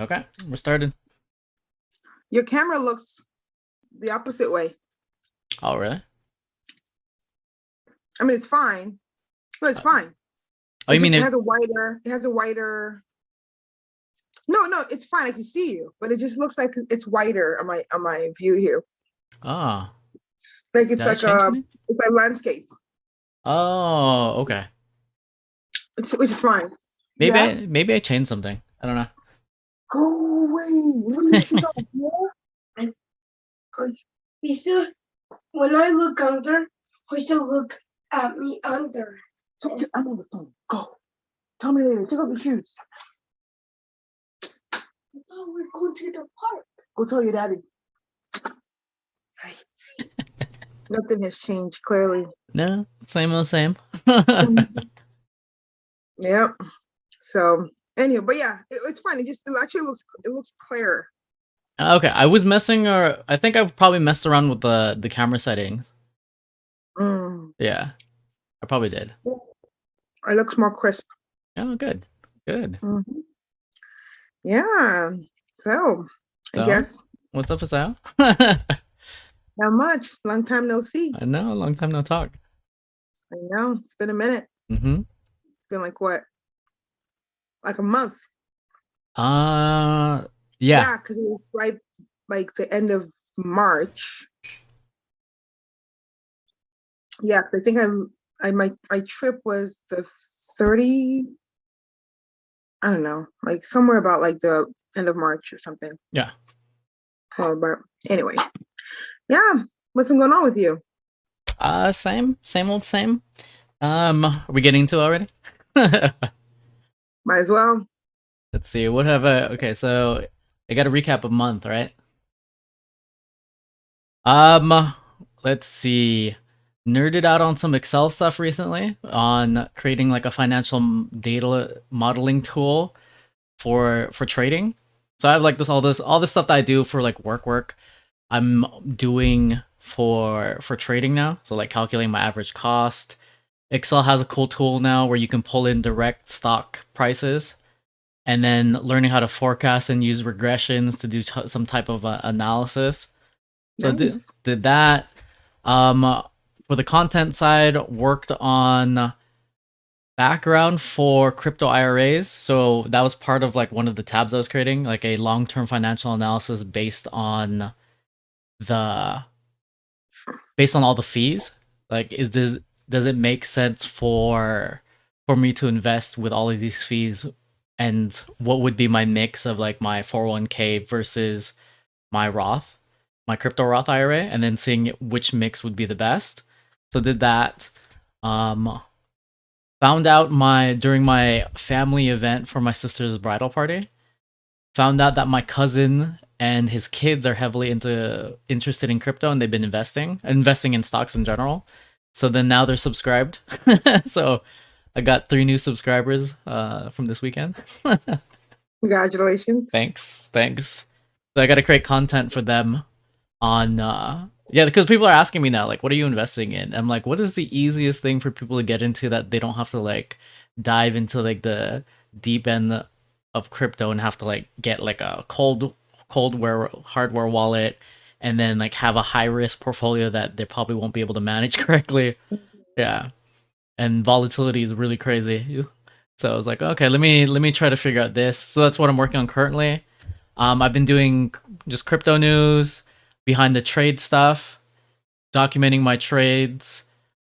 Okay, we're started. Your camera looks the opposite way. Oh, really? I mean, it's fine. No, it's Uh, fine. Oh, you mean It it? has a wider. No, it's fine. I can see you, but it just looks like it's whiter on my view here. Oh, Like did I change something? it's like landscape, Oh, okay. which is fine. Maybe Yeah. I changed something. I don't know. Go away. What do you think of here? Because you still, when I look under, I still look at me under. So I'm on the phone. Go. Tell me later. Take off your shoes. I thought we were going to the park. Go tell your daddy. Nothing has changed, clearly. No, same old same. Yep. So anyway, but yeah, it's fine. It actually looks clearer. Okay, I was messing, or I think I've probably messed around with the camera settings. Mm. Yeah, I probably did. It looks more crisp. Oh, good, good. Mm-hmm. Yeah. So I So, guess what's up, Asao? I not much. Long time no see. know, long time no talk. I know. It's been a minute. Mm-hmm. It's been like what? Like a month. Yeah. Yeah, because it was right like the end of March. Yeah, I think my trip was the 30. I don't know, like somewhere about like the end of March or something. Yeah. But anyway, yeah. What's been going on with you? Same old same. Are we getting to it already? Might as well. Let's see. What have I? Okay, so I got to recap a month, right? Let's see. Nerded out on some Excel stuff recently on creating like a financial data modeling tool for trading. So I have like all this stuff that I do for like work. I'm doing for trading now. So like calculating my average cost. Excel has a cool tool now where you can pull in direct stock prices and then learning how to forecast and use regressions to do some type of analysis. So Nice. did that. For the content side, worked on background for crypto IRAs. So that was part of like one of the tabs I was creating, like a long-term financial analysis the based on all the fees. Like, does it make sense for me to invest with all of these fees? And what would be my mix of like my 401k versus my Roth, my crypto Roth IRA, and then seeing which mix would be the best. So did that. Found out during my family event for my sister's bridal party. Found out that my cousin and his kids are heavily interested in crypto, and they've been investing in stocks in general. So then now they're subscribed. So I got 3 new subscribers from this weekend. Congratulations. Thanks. So I got to create content for them on yeah, because people are asking me now, like, what are you investing in? I'm like, what is the easiest thing for people to get into that they don't have to like dive into like the deep end of crypto and have to like get like a coldware hardware wallet and then like have a high risk portfolio that they probably won't be able to manage correctly. Yeah. And volatility is really crazy. So I was like, okay, let me try to figure out this. So that's what I'm working on currently. I've been doing just crypto news, behind the trade stuff, documenting my trades,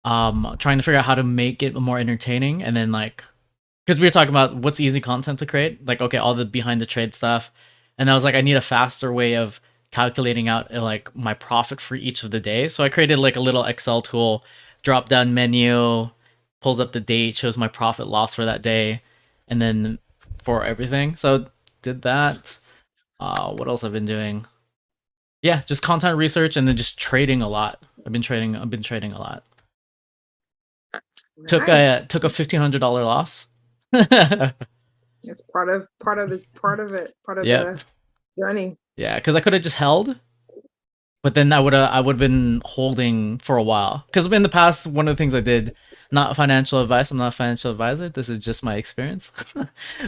trying to figure out how to make it more entertaining, and then like, because we were talking about what's easy content to create, like okay, all the behind the trade stuff, and I was like, I need a faster way of calculating out like my profit for each of the days. So I created like a little Excel tool, drop down menu, pulls up the date, shows my profit loss for that day, and then for everything. So did that. What else I've been doing? Yeah, just content research and then just trading a lot. I've been trading a lot. Nice. Took a $1,500 loss. It's part of Yep. the journey. Yeah, because I could have just held, but then I would have been holding for a while. Because in the past, one of the things I did, not financial advice. I'm not a financial advisor. This is just my experience.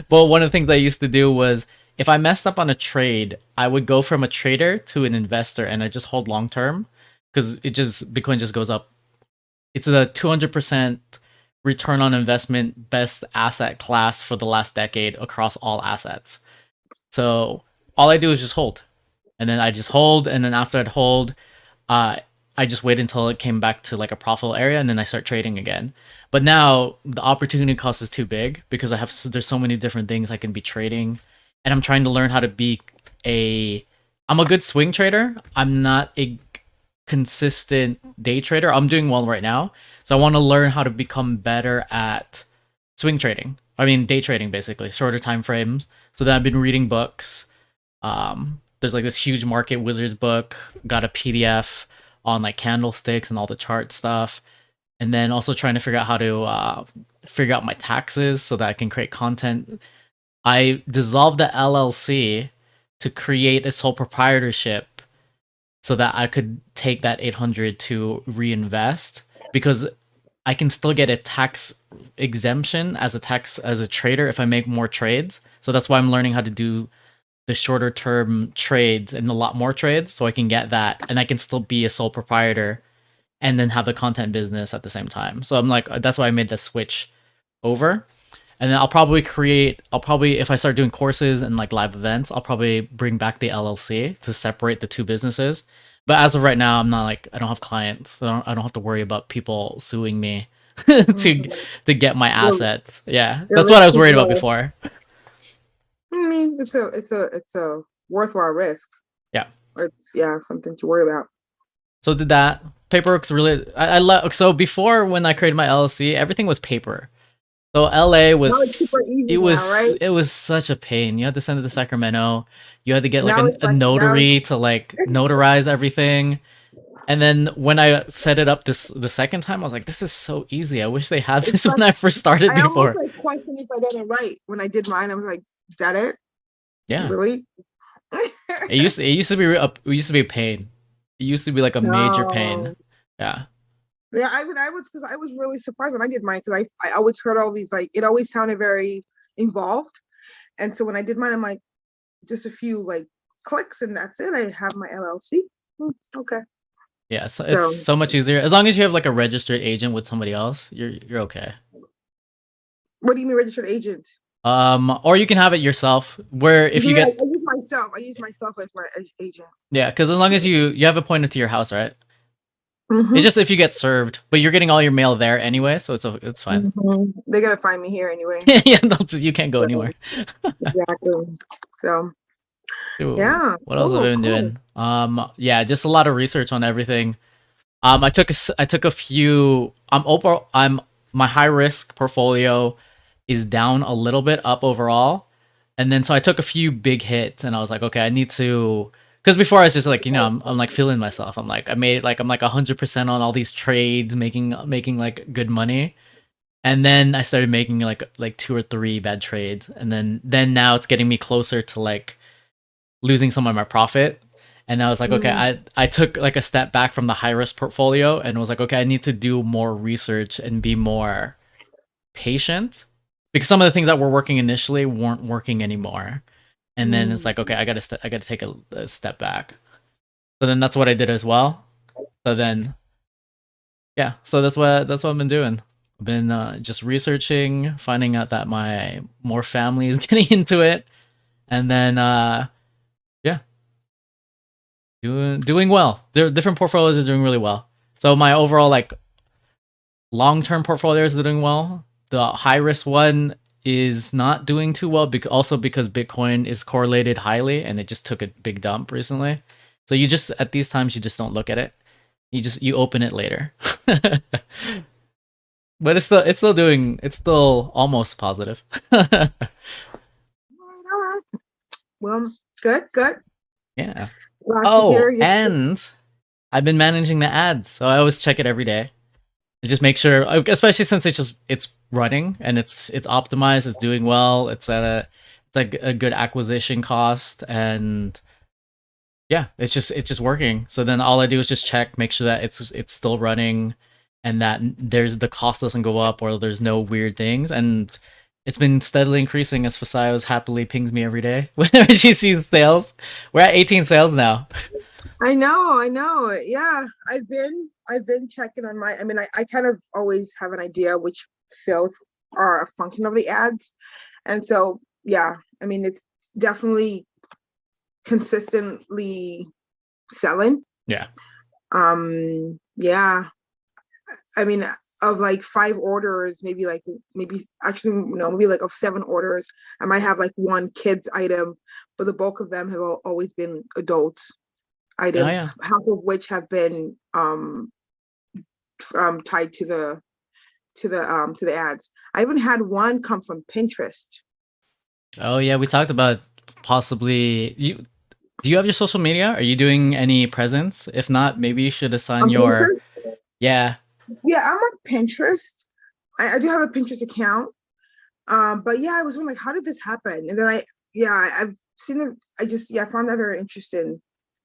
But one of the things I used to do was if I messed up on a trade, I would go from a trader to an investor, and I just hold long term because Bitcoin just goes up. It's a 200% return on investment best asset class for the last decade across all assets. So all I do is just hold, and then I just hold, and then after I'd hold, I just wait until it came back to like a profitable area, and then I start trading again. But now the opportunity cost is too big because there's so many different things I can be trading, and I'm trying to learn how to be a. I'm a good swing trader. I'm not a consistent day trader. I'm doing well right now, so I want to learn how to become better at swing trading. I mean, day trading basically, shorter time frames. So then I've been reading books. There's like this huge market wizards book. Got a PDF on like candlesticks and all the chart stuff, and then also trying to figure out how to figure out my taxes so that I can create content. I dissolved the LLC to create a sole proprietorship so that I could take that 800 to reinvest, because I can still get a tax exemption as a trader if I make more trades. So that's why I'm learning how to do the shorter term trades and a lot more trades so I can get that, and I can still be a sole proprietor and then have the content business at the same time. So I'm like, that's why I made the switch over. And then I'll probably if I start doing courses and like live events, I'll probably bring back the LLC to separate the two businesses. But as of right now, I'm not like, I don't have clients. So I don't have to worry about people suing me to get my assets. Yeah, that's what I was worried about before. I mean, it's a worthwhile risk. Yeah. Or it's something to worry about. So did that. Paperwork's really I love. So before, when I created my LLC, everything was paper. So LA was it was such a pain. You had to send it to Sacramento. You had to get like a notary to like notarize everything. And then when I set it up the second time, I was like, this is so easy. I wish they had this when I first started before. I almost like questioned if I did it right. When I did mine, I was like, is that it? Yeah. Really? it used to be a pain. It used to be like a major pain. Yeah. Yeah, I was really surprised when I did mine, because I always heard all these, like, it always sounded very involved. And so when I did mine, I'm like, just a few like clicks and that's it. I have my LLC. Okay. Yeah, so it's so much easier. As long as you have like a registered agent with somebody else, you're okay. What do you mean registered agent? Or you can have it yourself. Where if you get, I use myself as my agent. Yeah, because as long as you have it pointed to your house, right? Mm-hmm. It's just if you get served, but you're getting all your mail there anyway, so it's fine. Mm-hmm. They're gonna find me here anyway. Yeah, you can't go anywhere. Exactly. So. Ooh, yeah. What else have I been doing? Yeah, just a lot of research on everything. I took a few. My high risk portfolio is down a little bit, up overall, and then so I took a few big hits, and I was like, okay, I need to. Because before I was just like, I'm like feeling myself. I'm like, I'm like 100% on all these trades, making like good money, and then I started making like 2 or 3 bad trades, and then now it's getting me closer to like losing some of my profit. And I was like, okay, I took like a step back from the high risk portfolio and was like, okay, I need to do more research and be more patient, because some of the things that were working initially weren't working anymore. And then it's like, okay, I gotta take a step back. So then that's what I did as well. So then, yeah, so that's what I've been doing. I've been just researching, finding out that my more family is getting into it, and then yeah, doing well. The different portfolios are doing really well. So my overall like long-term portfolios are doing well. The high risk one is not doing too well, also because Bitcoin is correlated highly and it just took a big dump recently. So you just, at these times, you just don't look at it. You open it later. But it's still almost positive. Well, good. Yeah. Oh, and I've been managing the ads, so I always check it every day. I just make sure, especially since it's running and it's optimized, it's doing well, it's like a good acquisition cost, and yeah, it's just working. So then all I do is just check, make sure that it's still running, and that the cost doesn't go up or there's no weird things, and it's been steadily increasing as Fasayos happily pings me every day whenever she sees sales. We're at 18 sales now. I know. Yeah, I've been checking on my. I mean, I kind of always have an idea which sales are a function of the ads, and so yeah, I mean, it's definitely consistently selling. Yeah. Yeah, I mean, of like 5 orders, maybe actually no, maybe like of 7 orders, I might have like one kids item, but the bulk of them have always been adults items, yeah. half of which have been tied to the ads. I even had one come from Pinterest. Oh yeah, we talked about possibly you. Do you have your social media? Are you doing any presence? If not, maybe you should assign your. Pinterest? Yeah. Yeah, I'm on Pinterest. I do have a Pinterest account. But yeah, I was wondering, like, how did this happen? And then I've seen it. I found that very interesting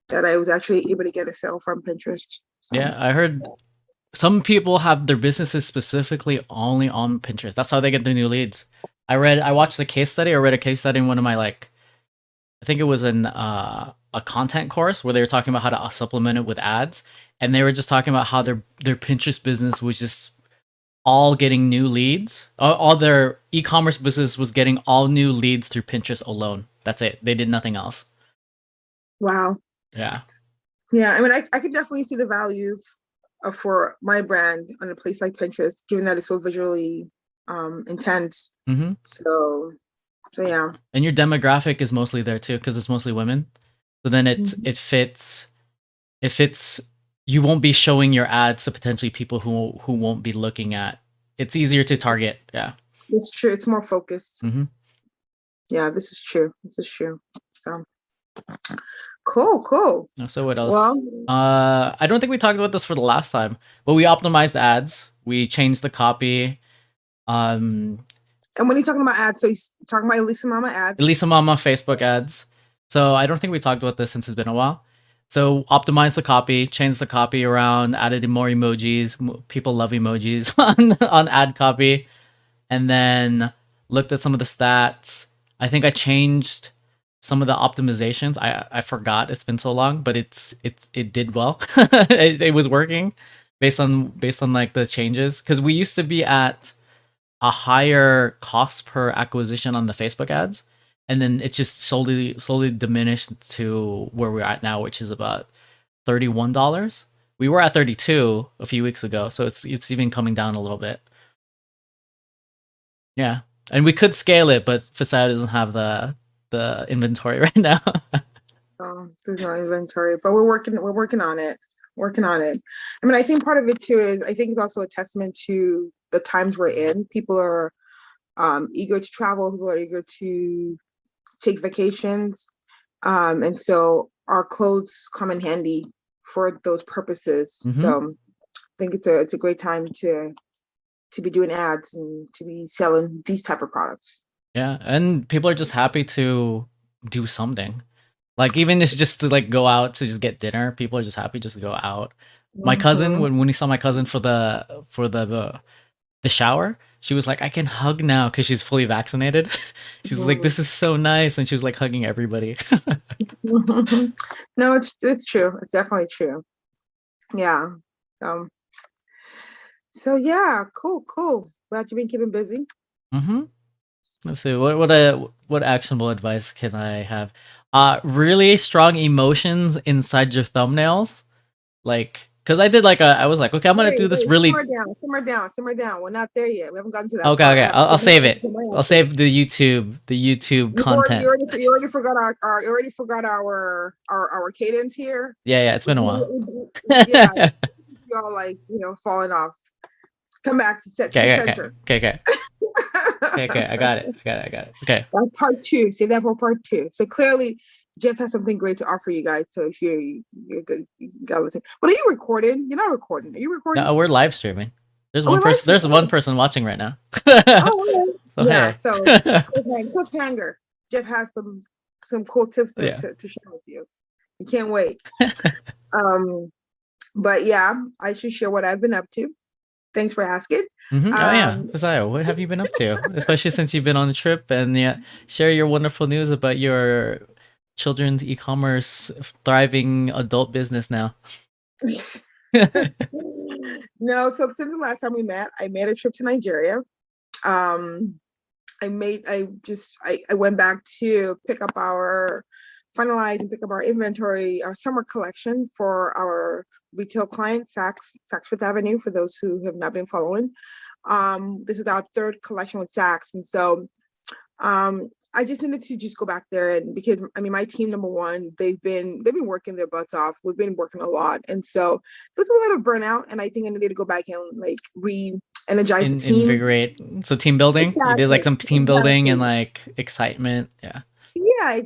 that I was actually able to get a sale from Pinterest. So. Yeah, I heard some people have their businesses specifically only on Pinterest. That's how they get the new leads. I watched the case study. I read a case study in one of my I think it was in a content course where they were talking about how to supplement it with ads, and they were just talking about how their Pinterest business was just all getting new leads. All their e-commerce business was getting all new leads through Pinterest alone. That's it. They did nothing else. Wow. Yeah. Yeah, I mean, I could definitely see the value for my brand on a place like Pinterest, given that it's so visually intense. Mm-hmm. So yeah. And your demographic is mostly there too, because it's mostly women. So then it fits. It fits. You won't be showing your ads to potentially people who won't be looking at. It's easier to target. Yeah. It's true. It's more focused. Mm-hmm. Yeah, this is true. So cool. So what else? Well, I don't think we talked about this for the last time, but we optimized ads. We changed the copy. And when you're talking about ads, so you're talking about Elisa Mama ads. Elisa Mama Facebook ads. So I don't think we talked about this since it's been a while. So optimize the copy, change the copy around, added more emojis. People love emojis on ad copy, and then looked at some of the stats. I think I changed some of the optimizations. I forgot, it's been so long, but it did well. it was working based on like the changes, because we used to be at a higher cost per acquisition on the Facebook ads, and then it just slowly diminished to where we're at now, which is about $31. We were at 32 a few weeks ago, so it's even coming down a little bit. Yeah, and we could scale it, but Fasaya doesn't have the inventory right now. Oh, there's no inventory, but we're working on it. I mean, I think part of it too is, I think it's also a testament to the times we're in. People are eager to travel. People are eager to take vacations, and so our clothes come in handy for those purposes. Mm-hmm. So I think it's a great time to be doing ads and to be selling these type of products. Yeah, and people are just happy to do something. Like, even if it's just to like go out to just get dinner, people are just happy just to go out. My cousin, when he saw my cousin for the shower, she was like, I can hug now because she's fully vaccinated. She's like, this is so nice, and she was like hugging everybody. No, it's true. It's definitely true. Yeah. So yeah, cool. Glad you've been keeping busy. Mm-hmm. Let's see, what actionable advice can I have? Really strong emotions inside your thumbnails, like, because I did I was like, okay, I'm gonna do this really. Simmer down. We're not there yet. We haven't gotten to that. Okay. I'll save it. I'll save the YouTube content. You already forgot our cadence here. Yeah, it's been a while. Yeah, y'all falling off. Come back to center. Okay. Okay, I got it. Okay. That's part 2. Save that for part 2. So clearly, Jeff has something great to offer you guys. So if you got listen. But are you recording? You're not recording. Are you recording? No, we're live streaming. There's one person. There's one person watching right now. So yeah. Hey. So cliffhanger. Jeff has some cool tips to share with you. You can't wait. But yeah, I should share what I've been up to. Thanks for asking. Oh yeah, Um, Josiah, what have you been up to? Especially since you've been on the trip, and yeah, share your wonderful news about your children's e-commerce thriving adult business now. no, so since the last time we met, I made a trip to Nigeria. Um, I went back to finalize and pick up our inventory, our summer collection for our retail client, Saks Fifth Avenue, for those who have not been following. This is our third collection with Saks. And so I just needed to just go back there, and because I mean my team, number one, they've been working their butts off. We've been working a lot. And so there's a lot of burnout, and I think I needed to go back and like energize the team. Invigorate. So team building. You did like some team building and Exactly. like excitement. Yeah. Yeah,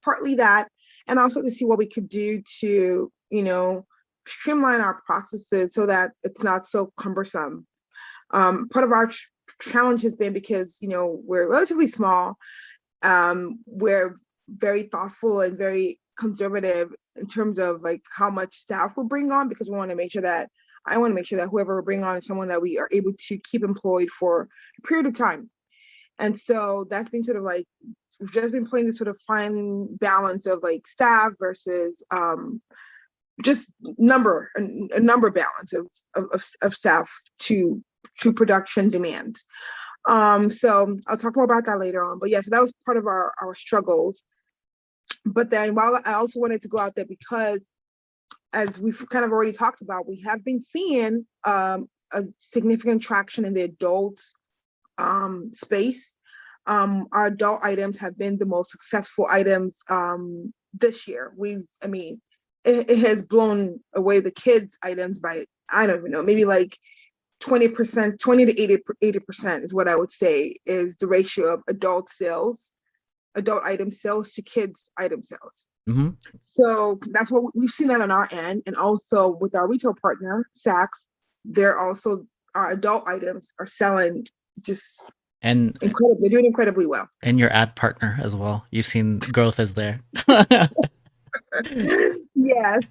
partly that, and also to see what we could do to, streamline our processes so that it's not so cumbersome. Part of our challenge has been, because, we're relatively small, we're very thoughtful and very conservative in terms of like how much staff we'll bring on, because I want to make sure that whoever we bring on is someone that we are able to keep employed for a period of time. And so that's been sort of like, we've just been playing this sort of fine balance of like staff versus just a number balance of staff to production demands. So I'll talk more about that later on. But yeah, so that was part of our struggles. But then while I also wanted to go out there because, as we've kind of already talked about, we have been seeing a significant traction in the adult space. Our adult items have been the most successful items this year. It has blown away the kids items by, I don't even know, maybe like 20%, 20 to 80% is what I would say is the ratio of adult item sales to kids item sales. Mm-hmm. So that's what we've seen that on our end. And also with our retail partner, Saks, our adult items are selling just and incredible. They're doing incredibly well. And your ad partner as well. You've seen growth is there. Yes.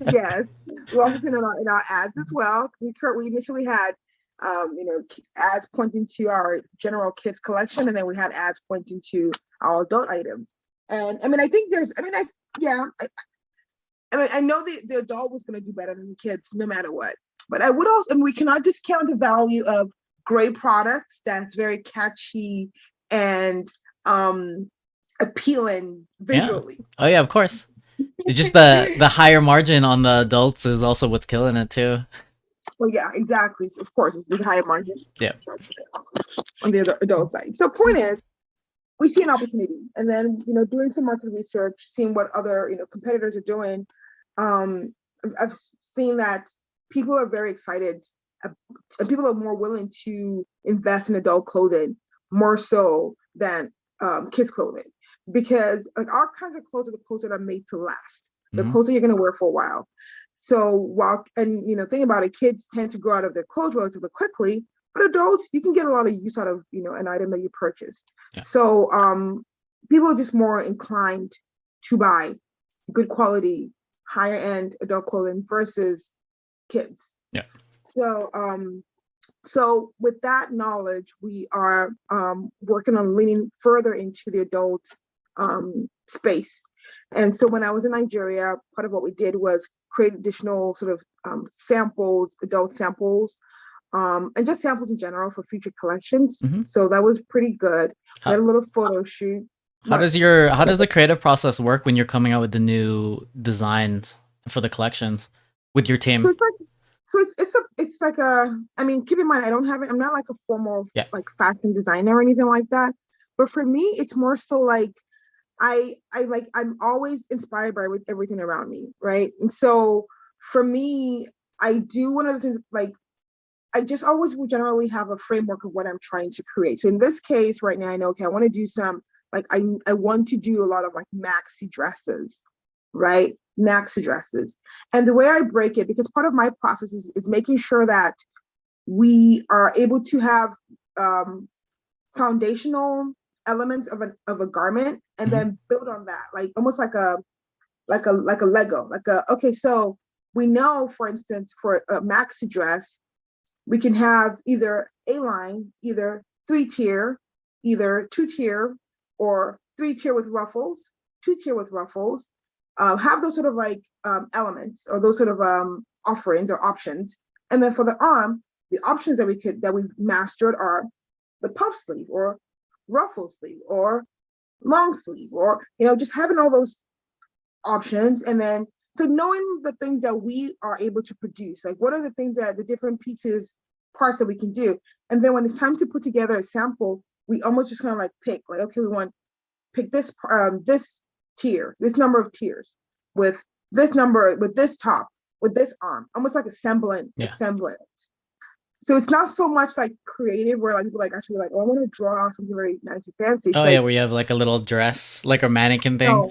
We're also seeing it in our ads as well. We initially had, ads pointing to our general kids collection, and then we had ads pointing to our adult items. And I mean, I think I know the adult was going to do better than the kids no matter what. But I would also, we cannot discount the value of great products that's very catchy and appealing visually. Yeah. Oh yeah, of course. It's just the higher margin on the adults is also what's killing it too. Well, yeah, exactly. So of course, it's the higher margin. Yeah. On the adult side. So point is, we see an opportunity, and then doing some market research, seeing what other competitors are doing. I've seen that people are very excited, and people are more willing to invest in adult clothing more so than kids clothing, because like our kinds of clothes are the clothes that are made to last. The clothes that you're going to wear for a while. So think about it, kids tend to grow out of their clothes relatively quickly, but adults, you can get a lot of use out of an item that you purchased. Yeah. So people are just more inclined to buy good quality, higher end adult clothing versus kids. Yeah. So with that knowledge, we are working on leaning further into the adult space. And so when I was in Nigeria, part of what we did was create additional sort of samples, adult samples, and just samples in general for future collections. Mm-hmm. So that was pretty good. We had a little photo shoot. How does the creative process work when you're coming out with the new designs for the collections with your team? It's like I mean, keep in mind, I'm not like a formal like fashion designer or anything like that. But for me, it's more so like I'm always inspired by everything around me, right? And so for me, I do one of the things, like I just always will generally have a framework of what I'm trying to create. So in this case right now, I know, okay, I want to do some, like I want to do a lot of like maxi dresses, right? Maxi dresses. And the way I break it, because part of my process is making sure that we are able to have foundational elements of a garment and then build on that, like almost like a Lego, okay, so we know, for instance, for a maxi dress, We can have either a line, either 3-tier, either 2-tier, or 3-tier with ruffles, 2-tier with ruffles. Have those sort of like elements or those sort of offerings or options. And then for the arm, the options that we've mastered are the puff sleeve or ruffle sleeve or long sleeve, or just having all those options. And then so knowing the things that we are able to produce, like what are the things that the different pieces, parts that we can do. And then when it's time to put together a sample, we almost just kind of like pick, like, okay, we want pick this this tier, this number of tiers with this number, with this top, with this arm, almost like assembling it. So it's not so much like creative where like people like actually like, oh, I want to draw something very nice and fancy. It's Oh like, yeah, where you have like a little dress, like a mannequin thing. no,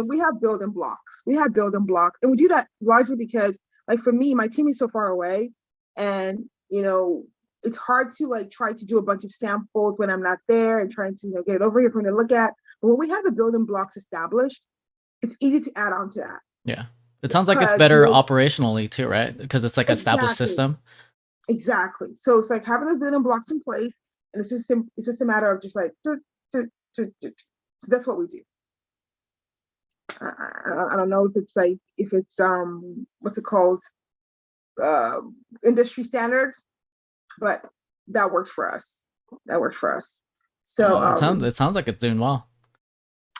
we have building blocks. We have building blocks. And we do that largely because like for me, my team is so far away, and it's hard to like try to do a bunch of samples when I'm not there and trying to get it over here for me to look at. But when we have the building blocks established, it's easy to add on to that. Yeah. It sounds like it's better operationally too, right? Because it's like an established system. Exactly. So it's like having the building blocks in place, and it's just a matter of just like, so that's what we do. I don't know if it's what's it called, industry standard, but that works for us. So it sounds like it's doing well.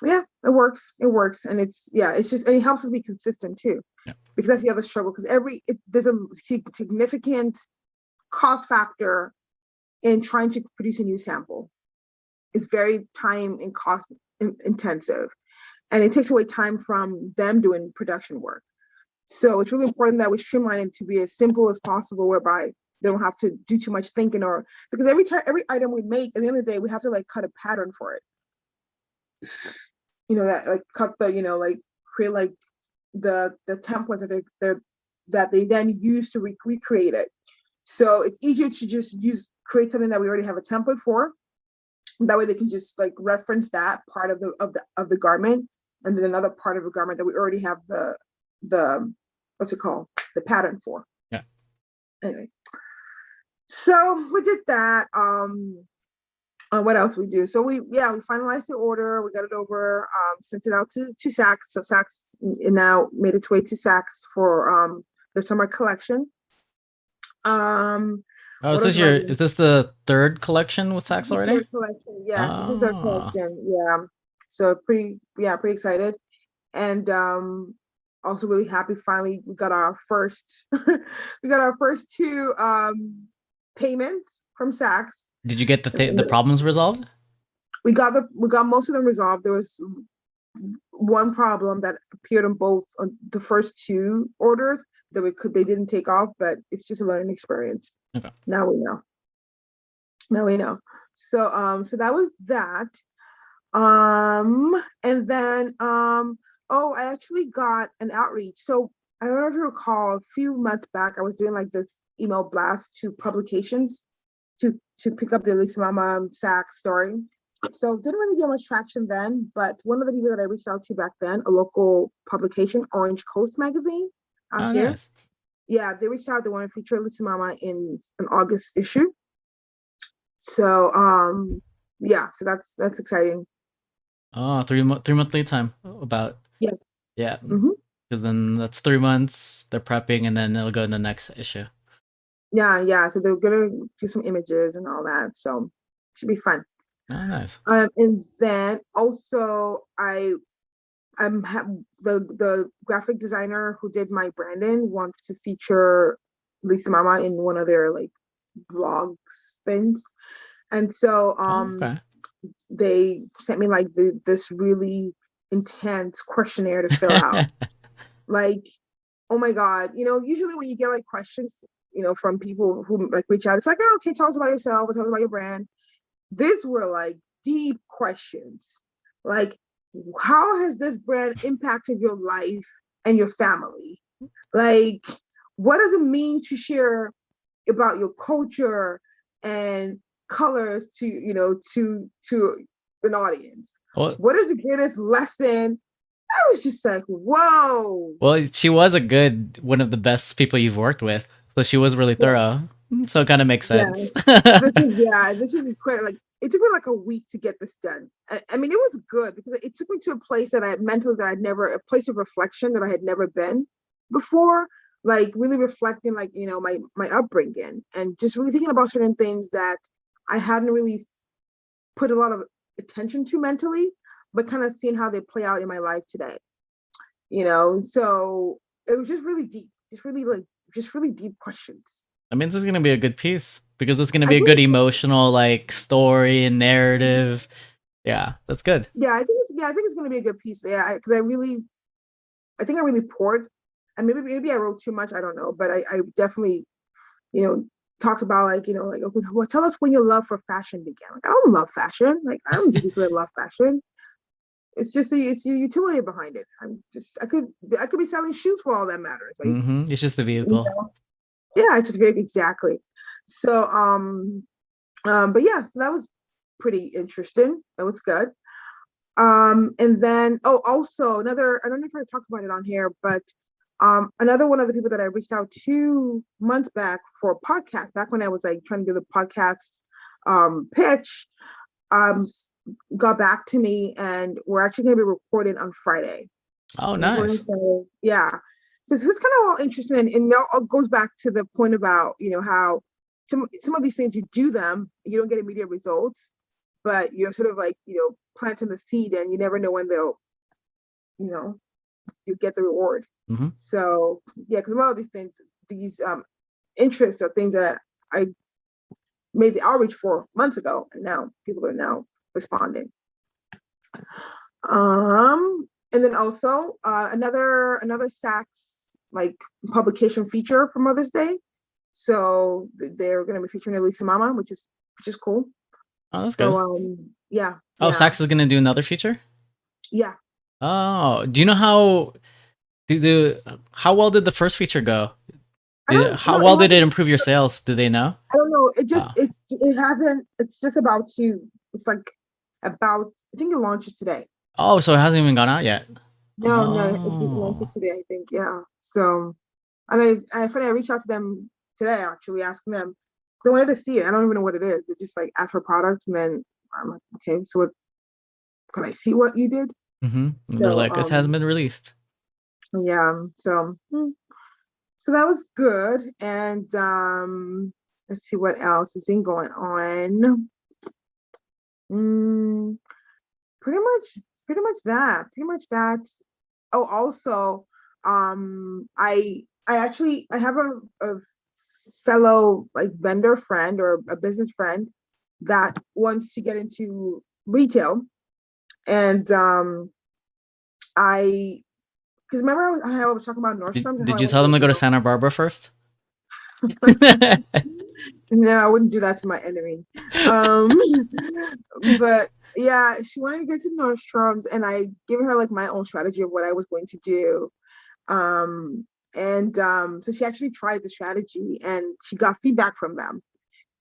Yeah, it works, and it's just, and it helps us be consistent too. Yeah. Because that's the other struggle, because there's a significant cost factor in trying to produce a new sample. It's very time and cost intensive, and it takes away time from them doing production work. So it's really important that we streamline it to be as simple as possible, whereby they don't have to do too much thinking, or because every item we make, at the end of the day, we have to like cut a pattern for it. That like cut the, like create like the templates that they then use to recreate it. So it's easier to just create something that we already have a template for. That way they can just like reference that part of the garment, and then another part of the garment that we already have the what's it called, the pattern for. Yeah. Anyway, so we did that. What else we do? So we finalized the order. We got it over, sent it out to Saks. So Saks now made its way to Saks for the summer collection. Is this the third collection with Saks already? Third collection, yeah. This is their collection, yeah. So pretty excited, and also really happy. Finally, we got our first two payments from Saks. Did you get the problems resolved? We got most of them resolved. There was one problem that appeared on both on the first two orders that they didn't take off, but it's just a learning experience. Okay. Now we know. So that was that. And then I actually got an outreach. So I don't know if you recall, a few months back, I was doing like this email blast to publications to pick up the Lisa Mama Saks story. So didn't really get much traction then, but one of the people that I reached out to back then, a local publication, Orange Coast magazine out here. Nice. Yeah, they reached out. They want to feature Lisa Mama in an August issue. So so that's exciting. Oh, 3 month lead time about. Yeah. Yeah. Because then that's 3 months. They're prepping, and then it'll go in the next issue. Yeah. So they're gonna do some images and all that. So it should be fun. Oh, nice. And then also I'm the graphic designer who did my branding wants to feature Lisa Mama in one of their like blogs things, and so they sent me like this really intense questionnaire to fill out. Like, oh my god, usually when you get like questions from people who like reach out, it's like, oh, okay, tell us about yourself, or tell us about your brand. These were like deep questions, like, how has this brand impacted your life and your family? Like, what does it mean to share about your culture and colors to an audience? What is the greatest lesson? I was just like, whoa. Well, she was one of the best people you've worked with. So she was really thorough. So it kind of makes Yeah. sense. This is incredible. Like it took me like a week to get this done. I mean, it was good because it took me to a place that I mentally that I'd never a place of reflection that I had never been before. Like really reflecting, like my upbringing and just really thinking about certain things that I hadn't really put a lot of attention to mentally, but kind of seeing how they play out in my life today. So it was just really deep, just really deep questions. I mean, this is gonna be a good piece because it's gonna I be a think good emotional like story and narrative. Yeah, that's good. I think it's gonna be a good piece. Yeah, because I think I really poured, and maybe I wrote too much. I don't know, but I definitely talked about like okay, well, tell us when your love for fashion began. Like I don't love fashion. Like I don't do because I love fashion. It's just it's the utility behind it. I could be selling shoes for all that matters. Like It's just the you vehicle. know, yeah, it's just very exactly. So but yeah, so that was pretty interesting. That was good. And then also another, I don't know if I talked about it on here, but another one of the people that I reached out 2 months back for a podcast, back when I was like trying to do the podcast pitch, got back to me, and we're actually going to be recording on Friday. Oh, nice. Yeah. So this is kind of all interesting, and it all goes back to the point about how some of these things, you do them, you don't get immediate results, but you're sort of like planting the seed, and you never know when they'll you get the reward. Mm-hmm. So yeah, because a lot of these things, these interests are things that I made the outreach for months ago, and now people are now responding. And then also another Saks like publication feature for Mother's Day. So they're going to be featuring Elisa Mama, which is cool. Oh, that's good. Yeah. Oh, Saks is gonna do another feature. Yeah. Oh, do you know how well did the first feature go? How well did it improve your sales? Do they know? I don't know. It just it hasn't. It's just about to. It's like about. I think it launches today. Oh, so it hasn't even gone out yet. No, it launches today. I think. Yeah. So, and I reached out to them today, actually asking them. So I wanted to see it. I don't even know what it is. It's just like ask for products, and then I'm like, okay, so what? Can I see what you did? Mm-hmm. So, they're like, this hasn't been released. Yeah. So that was good. And let's see what else has been going on. Pretty much that. Oh, also, I have a fellow like vendor friend or a business friend that wants to get into retail, and because remember I was talking about Nordstrom. Did you tell them to go to Santa Barbara first? No, I wouldn't do that to my enemy. But yeah, she wanted to get to Nordstrom's, and I given her like my own strategy of what I was going to do. So she actually tried the strategy, and she got feedback from them,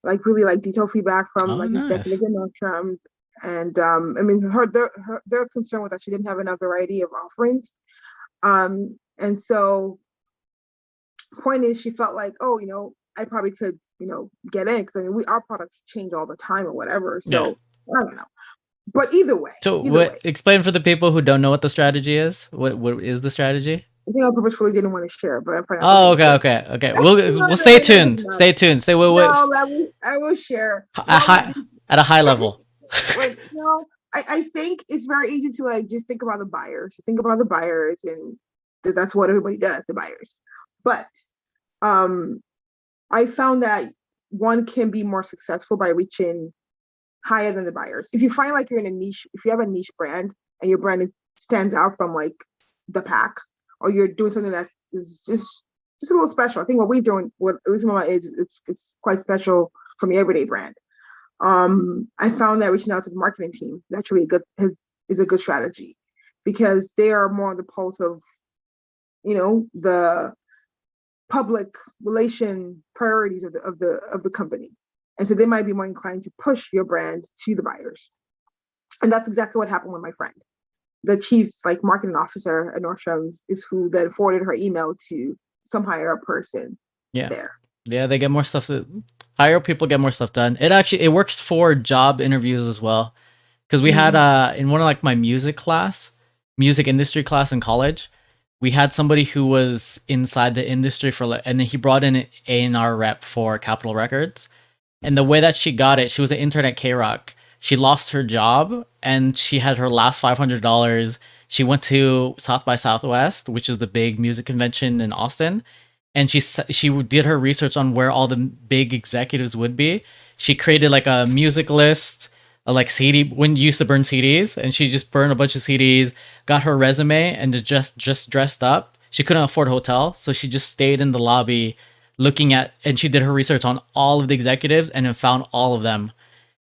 like really like detailed feedback from executives at Nordstrom's. And I mean, their concern was that she didn't have enough variety of offerings. And so point is, she felt like, I probably could, get in, because I mean, our products change all the time or whatever. So I don't know. But either way. Explain for the people who don't know what the strategy is. What is the strategy? I think I purposefully didn't want to share, but I'm finding out. Okay. We'll stay tuned. Stay tuned. Say what. No, I will share at a high level. I think it's very easy to like just think about the buyers. Think about the buyers, and that's what everybody does, the buyers. But I found that one can be more successful by reaching higher than the buyers. If you find like you're in a niche, if you have a niche brand and your brand stands out from like the pack, or you're doing something that is just a little special. I think what we're doing, what Elisa Mama is, it's quite special from the everyday brand. I found that reaching out to the marketing team is actually is a good strategy, because they are more on the pulse of, the public relation priorities of the company, and so they might be more inclined to push your brand to the buyers. And that's exactly what happened with my friend. The chief like marketing officer at Nordstrom's is who then forwarded her email to some higher up person there. Yeah, they get more stuff. Higher people get more stuff done. It works for job interviews as well. Because we had in one of like my music industry class in college, we had somebody who was inside the industry for like, and then he brought in an A&R rep for Capitol Records. And the way that she got it, she was an intern at K Rock. She lost her job and she had her last $500. She went to South by Southwest, which is the big music convention in Austin, and she did her research on where all the big executives would be. She created like a music list, like CD when you used to burn CDs, and she just burned a bunch of CDs, got her resume, and just dressed up. She couldn't afford a hotel, so she just stayed in the lobby looking at, and she did her research on all of the executives and then found all of them,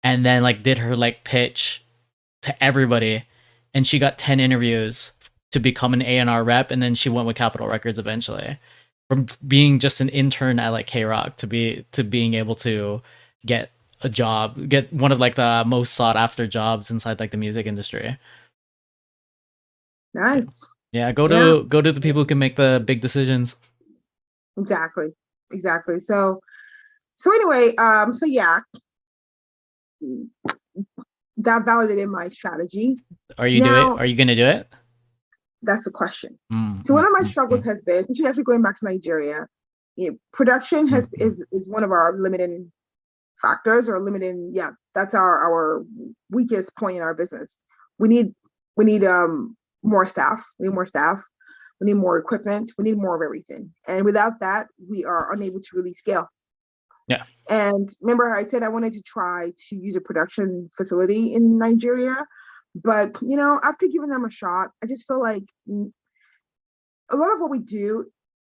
and then like did her like pitch to everybody, and she got 10 interviews to become an A&R rep, and then she went with Capitol Records eventually, from being just an intern at like K Rock to being able to get a job, get one of like the most sought after jobs inside like the music industry. Nice. Yeah, go to the people who can make the big decisions. Exactly. So anyway, so yeah, that validated my strategy. Are you gonna do it? That's the question. So one of my struggles has been, actually going back to Nigeria, production is one of our limiting factors, or limiting, that's our weakest point in our business. We need more staff. We need more equipment. We need more of everything. And without that, we are unable to really scale. Yeah. And remember how I said I wanted to try to use a production facility in Nigeria, but after giving them a shot, I just feel like a lot of what we do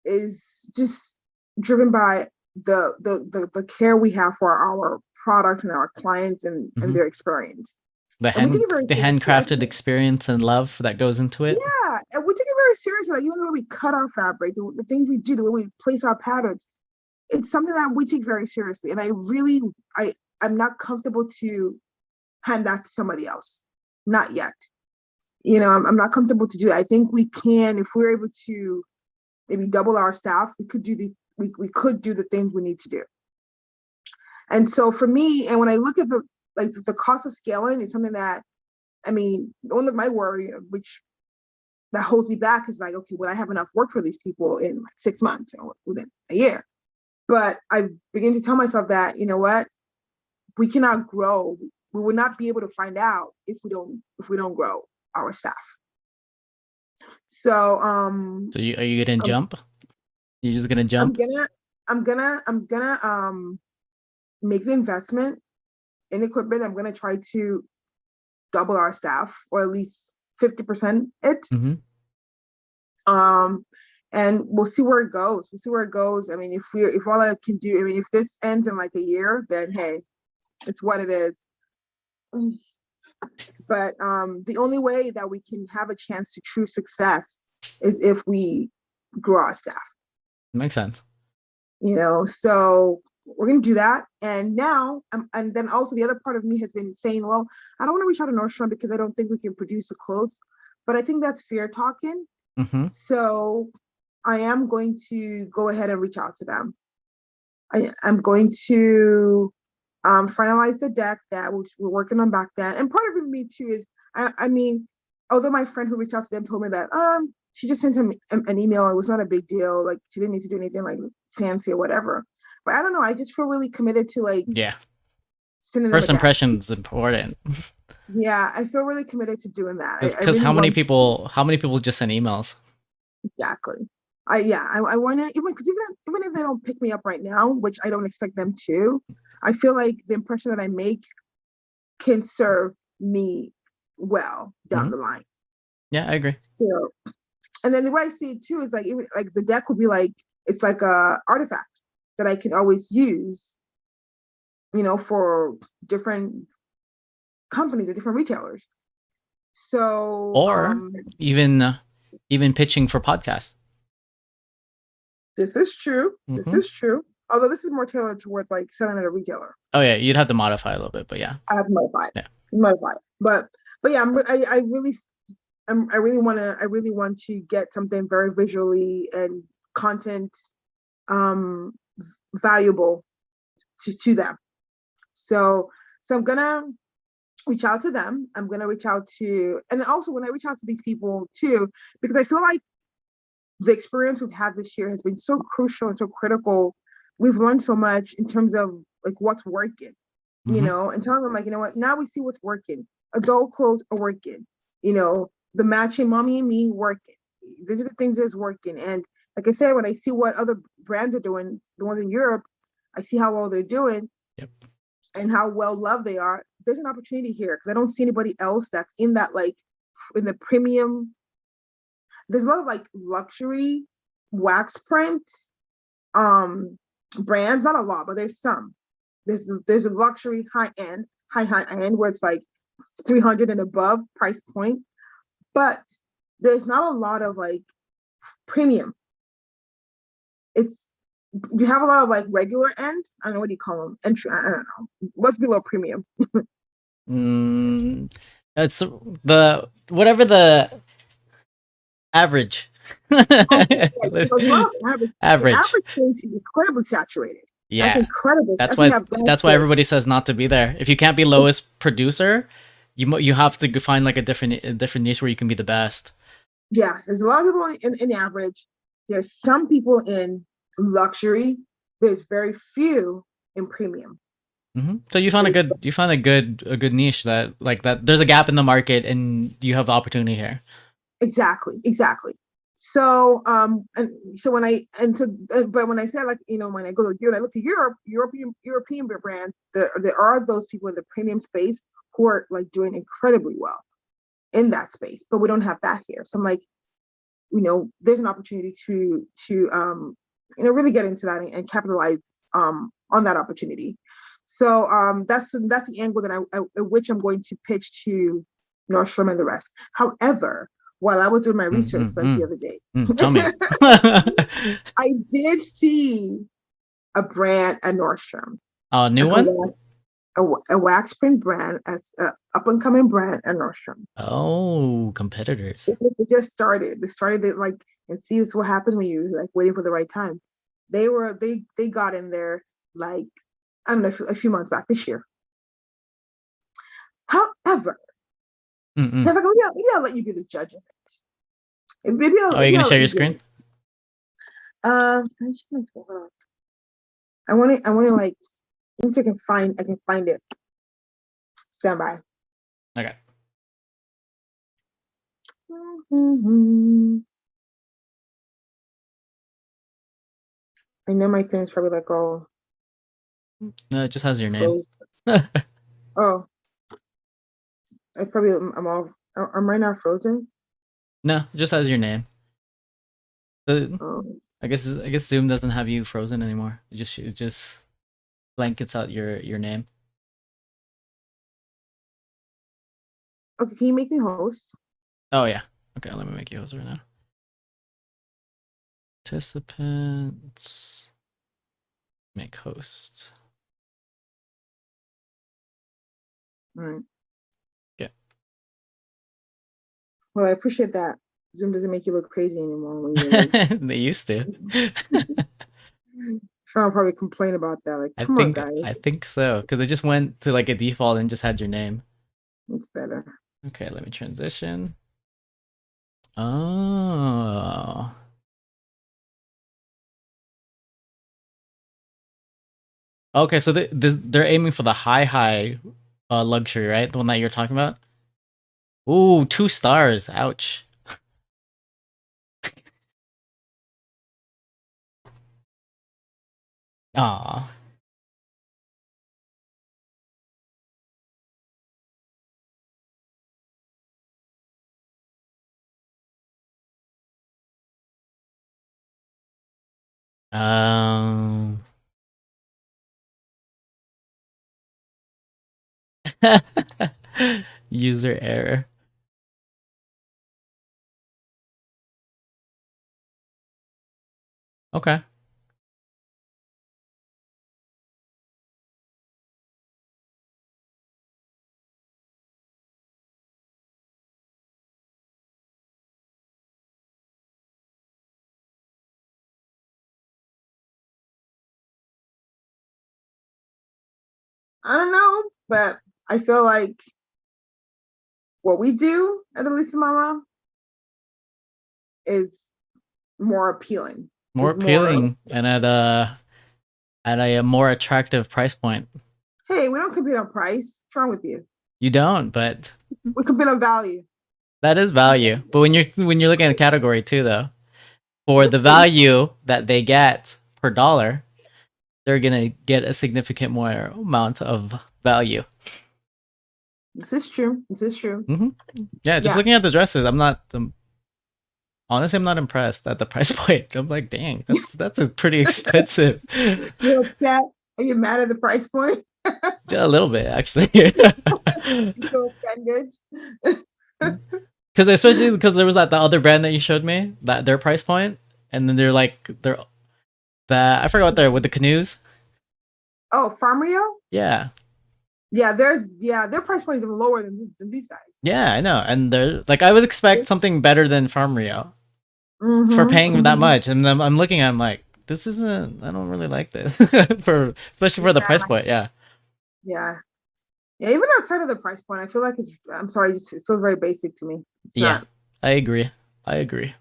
is just driven by the care we have for our products and our clients and their experience. The handcrafted experience and love that goes into it. Yeah, and we take it very seriously. Like, the way we cut our fabric, the things we do, the way we place our patterns, it's something that we take very seriously. And I'm not comfortable to hand that to somebody else. Not yet. I'm not comfortable to do that. I think we can, if we're able to maybe double our staff, we could do the things we need to do. And so for me, and when I look at the cost of scaling, it's something that, one of my worry, which that holds me back, is like, okay, will I have enough work for these people in like 6 months or within a year? But I begin to tell myself that, you know what, we cannot grow. We will not be able to find out if we don't grow our staff. So are you gonna jump? You're just gonna jump? I'm gonna make the investment in equipment. I'm gonna try to double our staff, or at least 50% it. And we'll see where it goes. If all I can do, if this ends in like a year, then hey, it's what it is. But the only way that we can have a chance to true success is if we grow our staff. Makes sense. So we're going to do that. And now, and then also the other part of me has been saying, well, I don't want to reach out to Nordstrom because I don't think we can produce the clothes. But I think that's fear talking. So I am going to go ahead and reach out to them. I'm going to finalize the deck that we're working on back then. And part of me too is, although my friend who reached out to them told me that she just sent him an email, it was not a big deal, like she didn't need to do anything like fancy or whatever. But I don't know, I just feel really committed to sending them. First impression is important. Yeah, I feel really committed to doing that. Because really how many people just send emails? Exactly. I want to, even if they don't pick me up right now, which I don't expect them to, I feel like the impression that I make can serve me well down the line. Yeah, I agree. So, and then the way I see it too is like, even like the deck would be like, it's like a artifact that I can always use, for different companies or different retailers. So, or even pitching for podcasts. This is true. This is true. Although this is more tailored towards like selling at a retailer. Oh yeah, you'd have to modify a little bit, but yeah. I have to modify it. Yeah. Modify it. But yeah, I really want to get something very visually and content valuable to them. So I'm gonna reach out to them. I'm gonna reach out to, and then also when I reach out to these people too, because I feel like the experience we've had this year has been so crucial and so critical. We've learned so much in terms of like what's working, and telling them like, what, now we see what's working. Adult clothes are working, the matching mommy and me working. These are the things that's working. And like I said, when I see what other brands are doing, the ones in Europe, I see how well they're doing. Yep. And how well loved they are. There's an opportunity here because I don't see anybody else that's in that, like in the premium. There's a lot of like luxury wax print brands, not a lot, but there's some. There's a luxury high end where it's like 300 and above price point, but there's not a lot of like premium. It's, you have a lot of like regular end. I don't know, what do you call them? Entry. I don't know. What's below premium? It's the whatever the average. Average. Average. The average is incredibly saturated. Yeah, That's incredible. that's why everybody says not to be there. If you can't be lowest producer, you have to find like a different niche where you can be the best. Yeah, there's a lot of people in average. There's some people in luxury. There's very few in premium. So you found a good niche that like that. There's a gap in the market, and you have opportunity here. Exactly. So but when I said, like, when I go to Europe, I look at European brands, there are those people in the premium space who are like doing incredibly well in that space, but we don't have that here. So I'm like, there's an opportunity to really get into that and capitalize on that opportunity. So that's the angle that which I'm going to pitch to Nordstrom and the rest. However, while I was doing my research the other day, tell me. I did see a brand at Nordstrom. A new one? A wax print brand, as an up and coming brand at Nordstrom. Oh, competitors. It just started. They started it like, and see, it's what happens when you're like waiting for the right time. They got in there like, I don't know, a few months back this year. However, maybe I'll let you be the judge of it. Maybe are you gonna share your screen? I want to like, let me see if I can find it. Stand by. Okay. I know my thing's probably like all. No, it just has your name. Oh, I'm right now frozen. No, it just has your name. I guess Zoom doesn't have you frozen anymore. It just blankets out your name. Okay, can you make me host? Oh yeah. Okay, let me make you host right now. Participants. Make host. All right. Yeah. Well, I appreciate that. Zoom doesn't make you look crazy anymore when you're They used to. I'll probably complain about that. Like, come on, guys. I think so, because it just went to like a default and just had your name. It's better. Okay, let me transition. Oh. Okay, so they're aiming for the high luxury, right? The one that you're talking about? Ooh, 2 stars. Ouch. Aw. User error. Okay. I don't know, but I feel like what we do at Elisa Mama is more appealing. More Is more appealing and at a more attractive price point. hey, we don't compete on price. What's wrong with you? You don't, but We compete on value. that is value. But when you're looking at the category too, though, for the value that they get per dollar, they're gonna get a significant more amount of value. This is true. This is true. Yeah, just Yeah. looking at the dresses, I'm not. Honestly, I'm not impressed at the price point. I'm like, dang, that's a pretty expensive. You upset? Are you mad at the price point? Just a little bit, actually. You so offended? Because especially because there was the other brand that you showed me, that their price point, and then they're I forgot what they're with the canoes. Oh, Farm Rio? Yeah, Yeah, their price point is even lower than these guys. yeah, I know. And they're like, I would expect something better than Farm Rio for Mhm, paying that mhm. much, and then I'm looking at, I'm like, this isn't. I don't really like this for especially for the Yeah. price point. Yeah, Yeah. Yeah, even outside of the price point, I feel like I'm sorry, it feels very basic to me. It's yeah, not. I agree. I agree.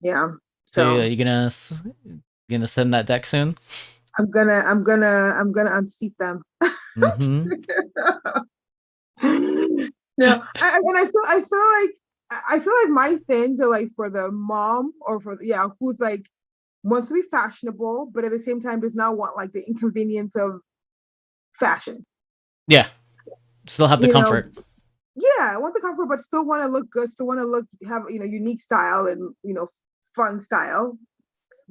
Yeah. So So you gonna send that deck soon? I'm gonna unseat them. Mm-hmm. No, I feel like my things are like for the mom or for who's like wants to be fashionable, but at the same time does not want like the inconvenience of fashion. Yeah, still have the You know, comfort. yeah, I want the comfort, but still want to look good, still want to have unique style and fun style.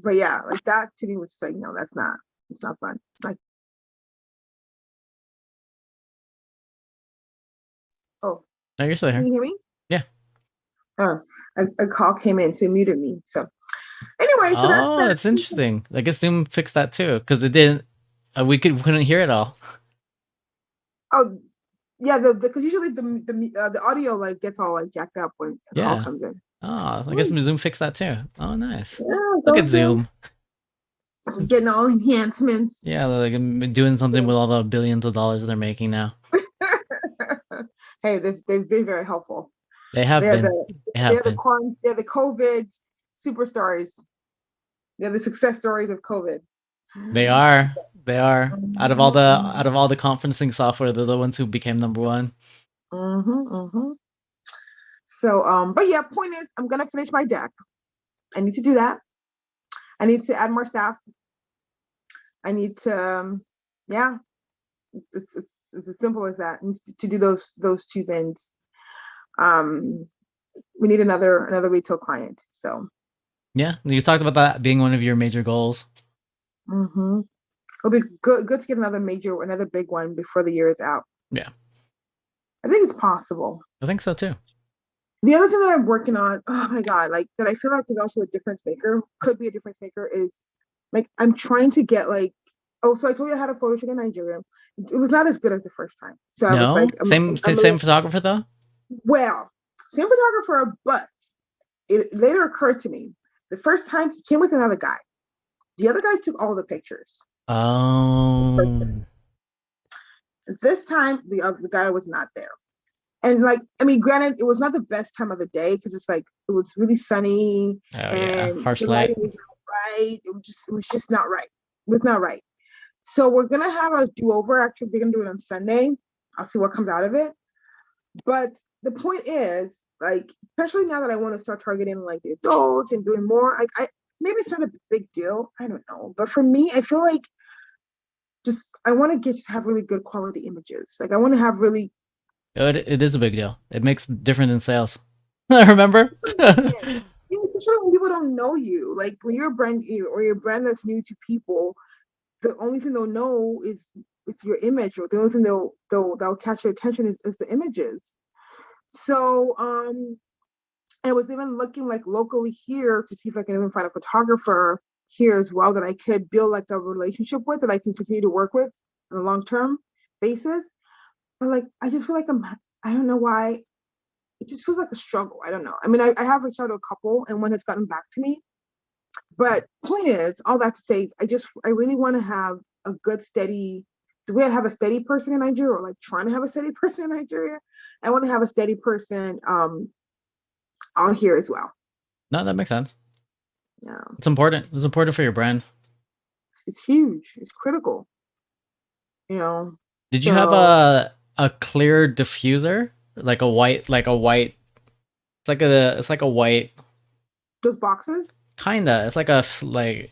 But yeah, like that to me was like, no, it's not fun. Like, oh, No, you're still can here. you hear me? Yeah. Oh, a call came in to muted me. So anyway, so that's Oh, that. that's interesting. I guess Zoom fixed that too, because it didn't. We couldn't hear it all. Oh, yeah, because usually the audio like gets all like jacked up when a call Yeah. comes in. Oh, I guess Zoom fixed that too. Oh, nice. Yeah, Look at go Zoom. Zoom. Getting all enhancements. Yeah, like I'm doing something with all the billions of dollars they're making now. Hey, they've been very helpful. They have They're been. the They have been. they're the COVID superstars. They're the success stories of COVID. They are. They are. Out of Mhm. all the conferencing software, they're the ones who became number one. So, but yeah, point is, I'm gonna finish my deck. I need to do that. I need to add more staff. I need to, yeah, it's as simple as that. To do those two things. We need another retail client. So, Yeah, you talked about that being one of your major goals. it'll be good to get another big one before the year is out. Yeah, I think it's possible. I think so too. The other thing that I'm working on, oh my God, like that I feel like is also a difference maker, could be a difference maker, is like I'm trying to get like, oh, so I told you I had a photo shoot in Nigeria. It was not as good as the first time. So I was No, like, same photographer though. well, same photographer, but it later occurred to me the first time he came with another guy. The other guy took all the pictures. Oh, This time, the guy was not there. And like, I mean, granted, it was not the best time of the day because it's like it was really sunny oh yeah, and harsh the light. lighting was not right. It was just not right. It was not right. So we're gonna have a do-over. Actually, they're gonna do it on Sunday. I'll see what comes out of it. But the point is, like, especially now that I want to start targeting like the adults and doing more, like I maybe it's not a big deal. I don't know. But for me, I feel like just I want to just have really good quality images. Like I want to have really It is a big deal. It makes different than sales. Remember? especially when people don't know you. Like when you're a brand new or you're a brand that's new to people, the only thing they'll know is your image, or the only thing they'll catch your attention is the images. So I was even looking like locally here to see if I can even find a photographer here as well that I could build like a relationship with, that I can continue to work with on a long-term basis. But like I just feel like I don't know why it just feels like a struggle. I don't know. I mean, I have reached out to a couple and one has gotten back to me. But point is, all that to say, I really want to have a good, steady do we have a steady person in Nigeria, or like trying to have a steady person in Nigeria? I want to have a steady person out here as well. No, that makes sense. Yeah, It's important. It's important for your brand. it's huge. It's critical. You know. Did you have So- a clear diffuser? Like a white it's like a white those boxes? kinda. It's like a like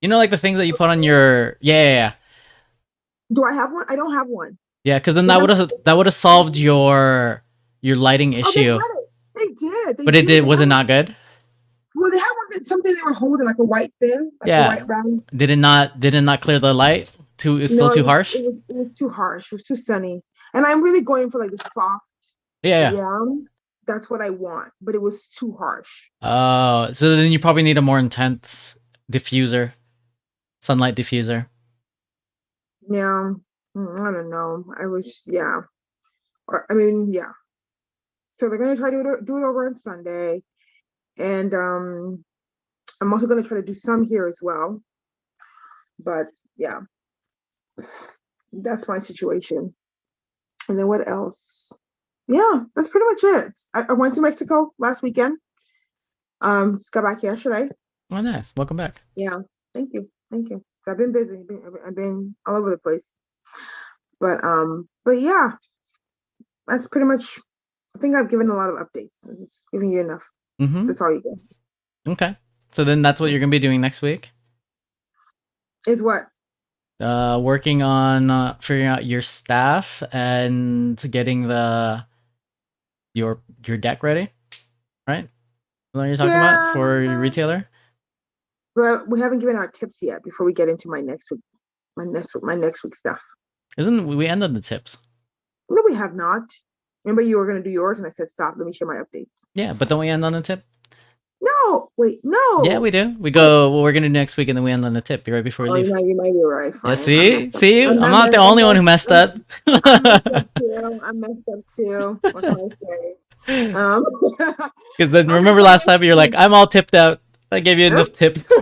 you know like the things that you put on your yeah. Do I have one? I don't have one. Yeah, because then Yeah. that would have solved your lighting Oh, they issue. had it. They did. But it did They was it had not good? Well, they had one that something they were holding, like a white thing, like Yeah. a white round. Did it not clear the light? It's still No, too it was- harsh? It was too harsh. It was too sunny. And I'm really going for like the soft, Yeah. warm. That's what I want. But it was too harsh. Oh, so then you probably need a more intense diffuser. Sunlight diffuser. Yeah. I don't know. Yeah. I mean, yeah. So they're gonna try to do it over on Sunday. And I'm also gonna try to do some here as well. But yeah. That's my situation. And then what else? Yeah, that's pretty much it. I went to Mexico last weekend. Just got back yesterday. Oh, nice. Welcome back. Yeah, thank you. So I've been busy. I've been all over the place. But yeah, that's pretty much. I think I've given a lot of updates. I'm just giving you enough. Mm-hmm. That's all you get. Okay. So then that's what you're gonna be doing next week. Is what? Working on figuring out your staff and getting your deck ready, right? Is that what you're talking about for your retailer? Well, we haven't given our tips yet before we get into my next week. My next week stuff. Isn't we ended the tips? No, we have not. Remember, you were going to do yours, and I said, "Stop. Let me share my updates." Yeah, but don't we end on the tip? No, wait, no. Yeah, we do. We go. Well, we're gonna do next week, and then we end on the tip. You're right before we Oh, leave. you might be right. Yeah, Fine. see, I'm not the only one who messed up. I messed up too. What can I say? Because then remember last time you're like, I'm all tipped out. I gave you enough tips.